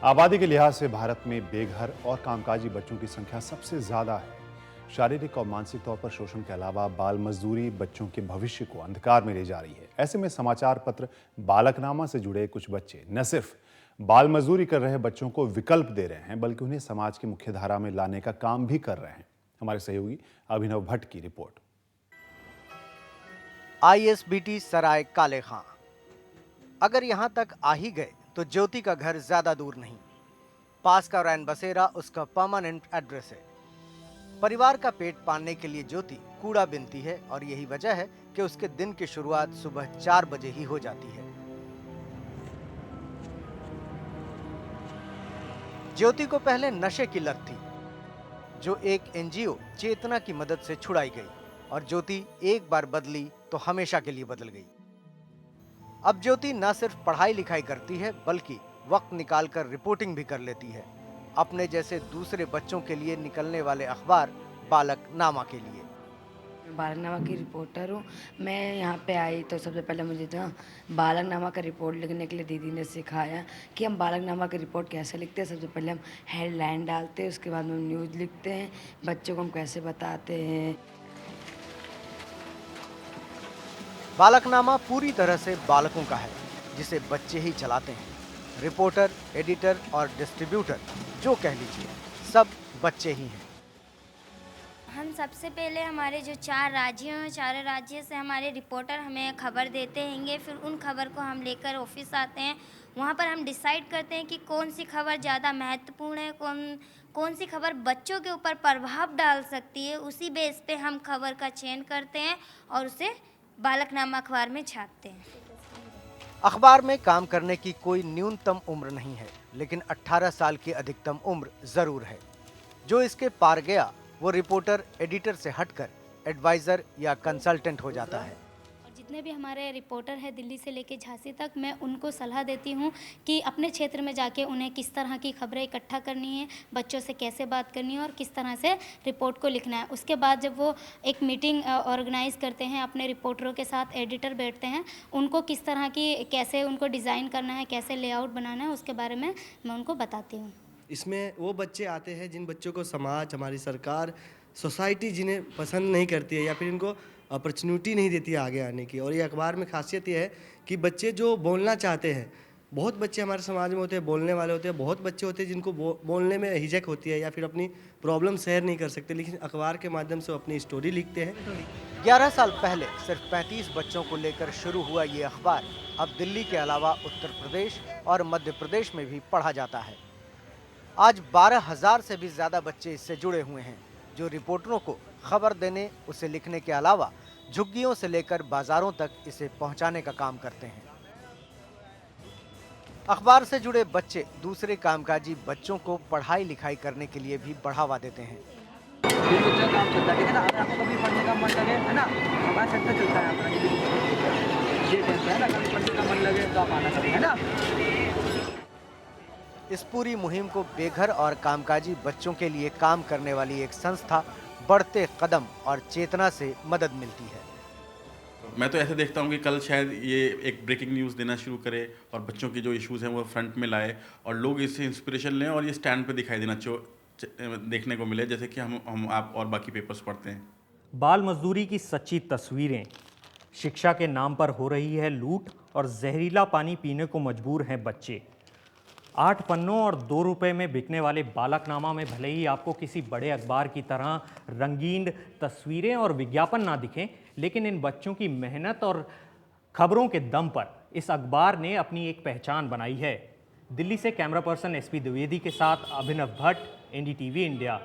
आबादी के लिहाज से भारत में बेघर और कामकाजी बच्चों की संख्या सबसे ज्यादा है। शारीरिक और मानसिक तौर पर शोषण के अलावा बाल मजदूरी बच्चों के भविष्य को अंधकार में ले जा रही है। ऐसे में समाचार पत्र बालकनामा से जुड़े कुछ बच्चे न सिर्फ बाल मजदूरी कर रहे बच्चों को विकल्प दे रहे हैं, बल्कि उन्हें समाज की मुख्यधारा में लाने का काम भी कर रहे हैं। हमारे सहयोगी अभिनव भट्ट की रिपोर्ट। ISBT सराय काले खां। अगर यहां तक आ ही गए तो ज्योति का घर ज्यादा दूर नहीं। पास का रैन बसेरा उसका परमानेंट एड्रेस है। परिवार का पेट पालने के लिए ज्योति कूड़ा बीनती है और यही वजह है कि उसके दिन की शुरुआत सुबह 4 बजे ही हो जाती है। ज्योति को पहले नशे की लत थी, जो एक NGO चेतना की मदद से छुड़ाई गई, और ज्योति एक बार बदली तो हमेशा के लिए बदल गई। अब ज्योति न सिर्फ पढ़ाई लिखाई करती है, बल्कि वक्त निकालकर रिपोर्टिंग भी कर लेती है, अपने जैसे दूसरे बच्चों के लिए निकलने वाले अखबार बालकनामा के लिए। मैं बालकनामा की रिपोर्टर हूँ। मैं यहाँ पे आई तो सबसे पहले मुझे तो बालकनामा का रिपोर्ट लिखने के लिए दीदी ने सिखाया कि हम बालकनामा की रिपोर्ट कैसे लिखते हैं। सबसे पहले हम हेडलाइन डालते हैं, उसके बाद में हम न्यूज़ लिखते हैं, बच्चों को हम कैसे बताते हैं। बालकनामा पूरी तरह से बालकों का है, जिसे बच्चे ही चलाते हैं। रिपोर्टर, एडिटर और डिस्ट्रीब्यूटर जो कह लीजिए, सब बच्चे ही हैं। हम सबसे पहले हमारे जो 4 राज्य हैं, चारों राज्य से हमारे रिपोर्टर हमें खबर देते हैंगे। फिर उन खबर को हम लेकर ऑफिस आते हैं। वहाँ पर हम डिसाइड करते हैं कि कौन सी खबर ज़्यादा महत्वपूर्ण है, कौन सी खबर बच्चों के ऊपर प्रभाव डाल सकती है। उसी बेस पे हम खबर का चयन करते हैं और उसे बालकनामा अखबार में छापते हैं। अखबार में काम करने की कोई न्यूनतम उम्र नहीं है, लेकिन 18 साल की अधिकतम उम्र जरूर है। जो इसके पार गया वो रिपोर्टर, एडिटर से हटकर एडवाइजर या कंसल्टेंट हो जाता है। और जितने भी हमारे रिपोर्टर हैं दिल्ली से लेके झांसी तक, मैं उनको सलाह देती हूँ कि अपने क्षेत्र में जाके उन्हें किस तरह की खबरें इकट्ठा करनी है, बच्चों से कैसे बात करनी है और किस तरह से रिपोर्ट को लिखना है। उसके बाद जब वो एक मीटिंग ऑर्गेनाइज़ करते हैं अपने रिपोर्टरों के साथ, एडिटर बैठते हैं, उनको किस तरह की कैसे उनको डिज़ाइन करना है, कैसे लेआउट बनाना है, उसके बारे में मैं उनको बताती हूँ। इसमें वो बच्चे आते हैं जिन बच्चों को समाज, हमारी सरकार, सोसाइटी जिन्हें पसंद नहीं करती है या फिर इनको अपॉर्चुनिटी नहीं देती है आगे आने की। और ये अखबार में खासियत ये है कि बच्चे जो बोलना चाहते हैं, बहुत बच्चे हमारे समाज में होते हैं बोलने वाले होते हैं, बहुत बच्चे होते हैं जिनको बोलने में हिचक होती है या फिर अपनी प्रॉब्लम शेयर नहीं कर सकते, लेकिन अखबार के माध्यम से वो अपनी स्टोरी लिखते हैं। 11 साल पहले सिर्फ 35 बच्चों को लेकर शुरू हुआ ये अखबार अब दिल्ली के अलावा उत्तर प्रदेश और मध्य प्रदेश में भी पढ़ा जाता है। आज 12,000 से भी ज़्यादा बच्चे इससे जुड़े हुए हैं, जो रिपोर्टरों को खबर देने, उसे लिखने के अलावा झुग्गियों से लेकर बाजारों तक इसे पहुंचाने का काम करते हैं। अखबार से जुड़े बच्चे दूसरे कामकाजी बच्चों को पढ़ाई लिखाई करने के लिए भी बढ़ावा देते हैं। काम चलता है, ना अगर आपको कभी पढ़ने का मन लगे, है ना, हमारा सेक्टर चलता है अपना, ये है ना, कभी पढ़ने का मन लगे तो आप आना करें, है ना। इस पूरी मुहिम को बेघर और कामकाजी बच्चों के लिए काम करने वाली एक संस्था बढ़ते कदम और चेतना से मदद मिलती है। मैं तो ऐसे देखता हूँ कि कल शायद ये एक ब्रेकिंग न्यूज़ देना शुरू करे और बच्चों की जो इश्यूज़ हैं वो फ्रंट में लाए और लोग इससे इंस्पिरेशन लें और ये स्टैंड पे दिखाई देना देखने को मिले, जैसे कि हम आप और बाकी पेपर्स पढ़ते हैं। बाल मजदूरी की सच्ची तस्वीरें, शिक्षा के नाम पर हो रही है लूट और जहरीला पानी पीने को मजबूर हैं बच्चे। 8 पन्नों और 2 रुपए में बिकने वाले बालकनामा में भले ही आपको किसी बड़े अखबार की तरह रंगीन तस्वीरें और विज्ञापन ना दिखें, लेकिन इन बच्चों की मेहनत और खबरों के दम पर इस अखबार ने अपनी एक पहचान बनाई है। दिल्ली से कैमरा पर्सन SP द्विवेदी के साथ अभिनव भट्ट, NDTV इंडिया।